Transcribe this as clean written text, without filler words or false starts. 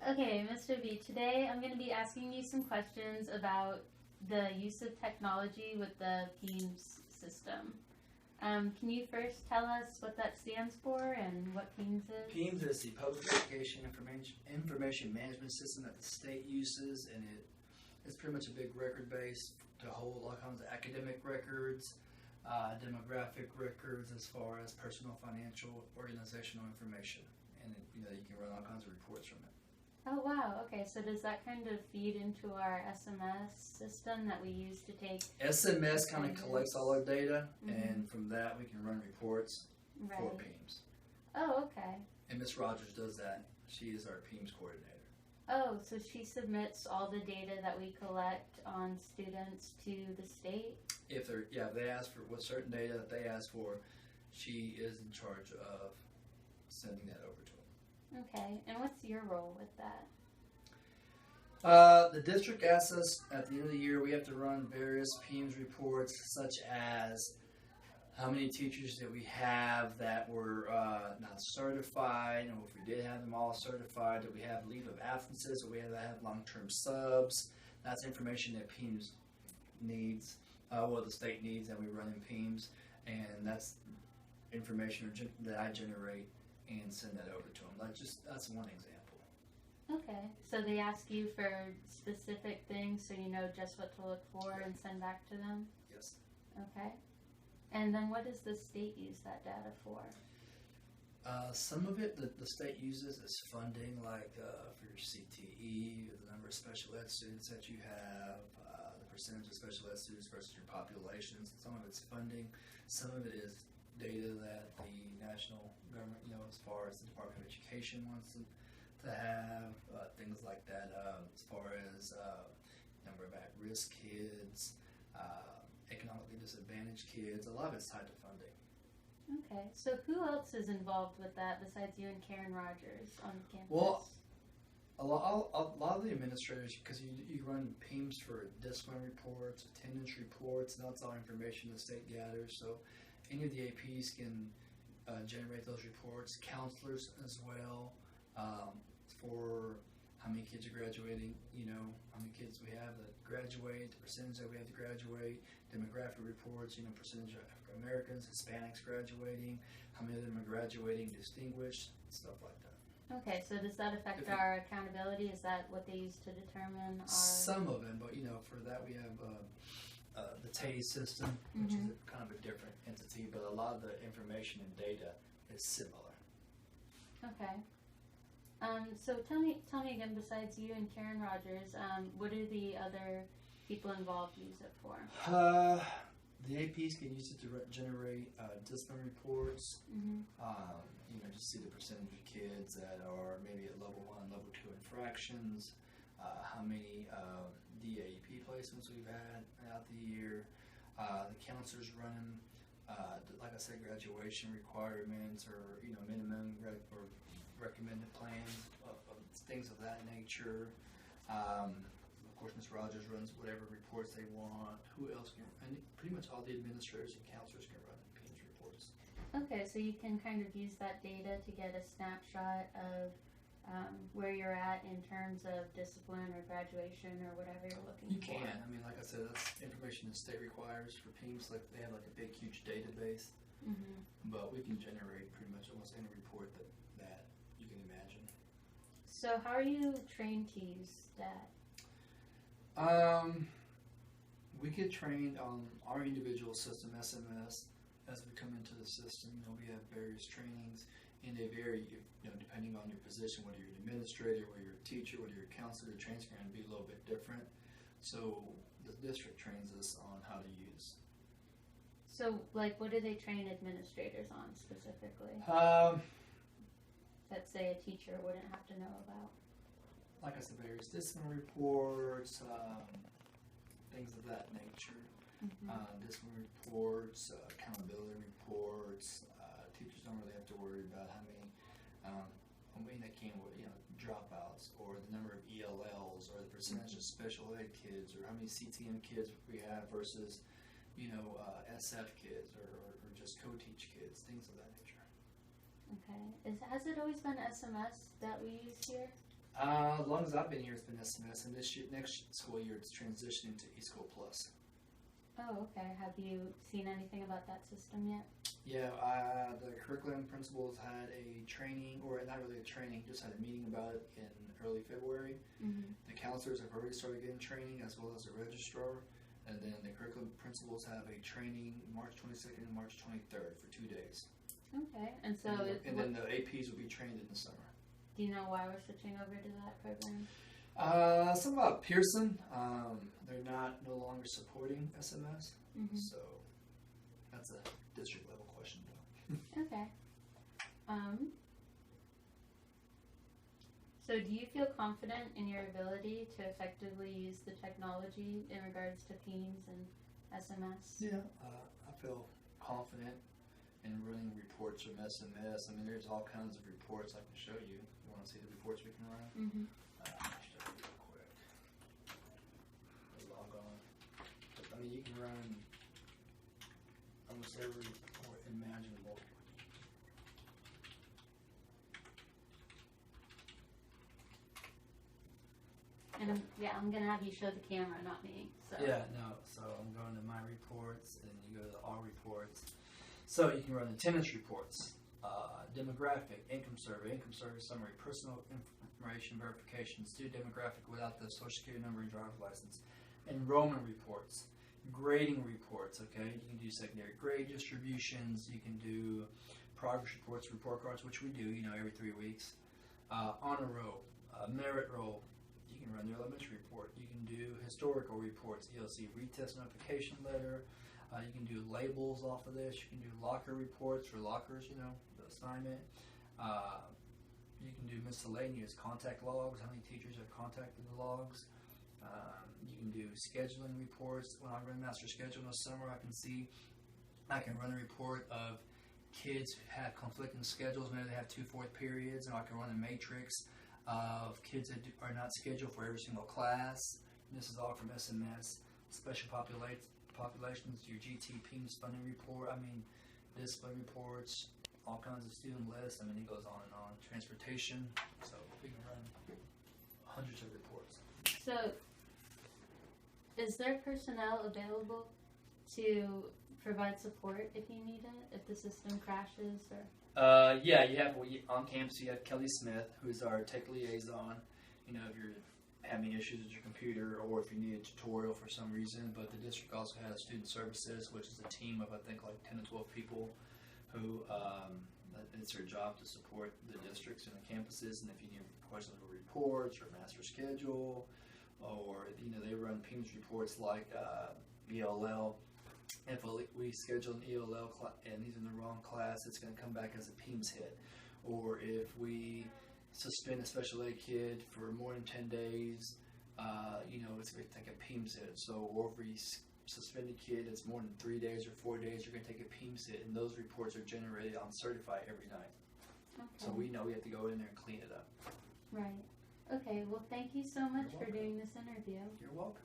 Okay, Mr. B, today I'm going to be asking you some questions about the use of technology with the PEAMS system. Can you first tell us what that stands for and what PEAMS is? PEAMS is the Public Education Information Management System that the state uses, and it's pretty much a big record base to hold all kinds of academic records, demographic records, as far as personal, financial, organizational information, and you can run all kinds of reports from it. Oh wow, okay, so does that kind of feed into our SMS system that we use to take SMS kind of collects all our data, and from that we can run reports for PEAMS. Oh, okay. And Ms. Rogers does that. She is our PEAMS coordinator. Oh, so she submits all the data that we collect on students to the state? If they ask for what certain data that they ask for, she is in charge of sending that over to them. Okay, and what's your role with that? The district asks us at the end of the year, we have to run various PEAMS reports, such as how many teachers that we have that were not certified, and if we did have them all certified, that we have leave of absences, or we have long-term subs. That's information that PEAMS needs, the state needs, and we run in PEAMS, and that's information that I generate and send that over to them. That's one example. Okay, so they ask you for specific things so you know just what to look for and send back to them? Yes. Okay. And then what does the state use that data for? Some of it the state uses is funding, like for your CTE, the number of special ed students that you have, the percentage of special ed students versus your populations. Some of it's funding. Some of it is data that the national government, as far as the Department of Education wants to have, things like that, as far as number of at-risk kids, economically disadvantaged kids. A lot of it's tied to funding. Okay, so who else is involved with that besides you and Karen Rogers on campus? Well, a lot of the administrators, because you run PEAMS for discipline reports, attendance reports, and that's all information the state gathers. So any of the APs can generate those reports. Counselors as well, for how many kids are graduating, how many kids we have that graduate, the percentage that we have to graduate, demographic reports, percentage of African Americans, Hispanics graduating, how many of them are graduating distinguished, stuff like that. Okay, so does that affect our accountability? Is that what they use to determine our... Some of them, but for that we have the TASE system, which is kind of a different entity, but a lot of the information and data is similar. Okay. So tell me again, besides you and Karen Rogers, what do the other people involved use it for? The APs can use it to generate discipline reports. Just see the percentage of kids that are maybe at level 1, level 2 infractions, how many DAP placements we've had out the year. The counselors run, like I said, graduation requirements or minimum or recommended plans, of things of that nature. Of course, Ms. Rogers runs whatever reports they want. Who else can? And pretty much all the administrators and counselors can run PEAMS reports. Okay, so you can kind of use that data to get a snapshot of where you're at in terms of discipline or graduation or whatever you're looking for. You can. I mean, like I said, that's information the state requires for PEAMS. Like they have like a big, huge database, but we can generate pretty much almost any report that you can imagine. So how are you trained to use that? We get trained on our individual system, SMS, as we come into the system. We have various trainings, and they vary, depending on your position, whether you're an administrator, whether you're a teacher, whether you're a counselor. The training's going to be a little bit different. So the district trains us on how to use. So, what do they train administrators on specifically? That, say, a teacher wouldn't have to know about? Like I said, various discipline reports, things of that nature. Discipline reports, accountability reports. Teachers don't really have to worry about how many dropouts, or the number of ELLs, or the percentage of special ed kids, or how many CTM kids we have versus, SF kids, or just co-teach kids, things of that nature. Okay. Has it always been SMS that we use here? As long as I've been here, it's been SMS, and next school year, it's transitioning to eSchool Plus. Oh, okay. Have you seen anything about that system yet? Yeah, the curriculum principals had a training, or not really a training, just had a meeting about it in early February. Mm-hmm. The counselors have already started getting training, as well as the registrar. And then the curriculum principals have a training March 22nd and March 23rd for 2 days. Okay, and so and then the APs will be trained in the summer. Do you know why we're switching over to that program? Something about Pearson. They're no longer supporting SMS, Mm-hmm. so that's a district level question, though. Okay. So do you feel confident in your ability to effectively use the technology in regards to Teams and SMS? Yeah, I feel confident in running reports from SMS. I mean, there's all kinds of reports I can show you. You want to see the reports we can run? Mm-hmm. I'll show you real quick. Log on. I mean, you can run almost every report imaginable. And I'm gonna have you show the camera, not me. So. Yeah, no. So I'm going to my reports, and you go to all reports. So you can run attendance reports, demographic, income survey summary, personal information verification, student demographic without the social security number and driver's license, enrollment reports, grading reports. Okay, you can do secondary grade distributions. You can do progress reports, report cards, which we do, every 3 weeks. Honor roll, merit roll. You can run the elementary report. You can do historical reports, ELC retest notification letter. You can do labels off of this. You can do locker reports for lockers, the assignment. You can do miscellaneous contact logs, how many teachers have contacted the logs. You can do scheduling reports. When I run master schedule in the summer, I can run a report of kids who have conflicting schedules. Maybe they have 2 fourth periods, and I can run a matrix of kids that are not scheduled for every single class. And this is all from SMS. Special populations, your GT PEMS funding report, discipline reports, all kinds of student lists. It goes on and on. Transportation. So we can run hundreds of reports. So, is there personnel available to provide support if you need it, if the system crashes or? Yeah, on campus you have Kelly Smith, who's our tech liaison. If you're having issues with your computer or if you need a tutorial for some reason. But the district also has student services, which is a team of I think like 10 to 12 people who it's their job to support the districts and the campuses. And if you need questions for reports or master schedule, or they run PEMS reports like ELL. If we schedule an ELL class and he's in the wrong class, it's going to come back as a PEMS hit. Or if we suspend a special ed kid for more than 10 days, it's going to take a PEMS hit. So, or if we suspend a kid that's more than 3 days or 4 days, you're going to take a PEMS hit. And those reports are generated on Certify every night. Okay. So we know we have to go in there and clean it up. Right. Okay, well thank you so much for doing this interview. You're welcome.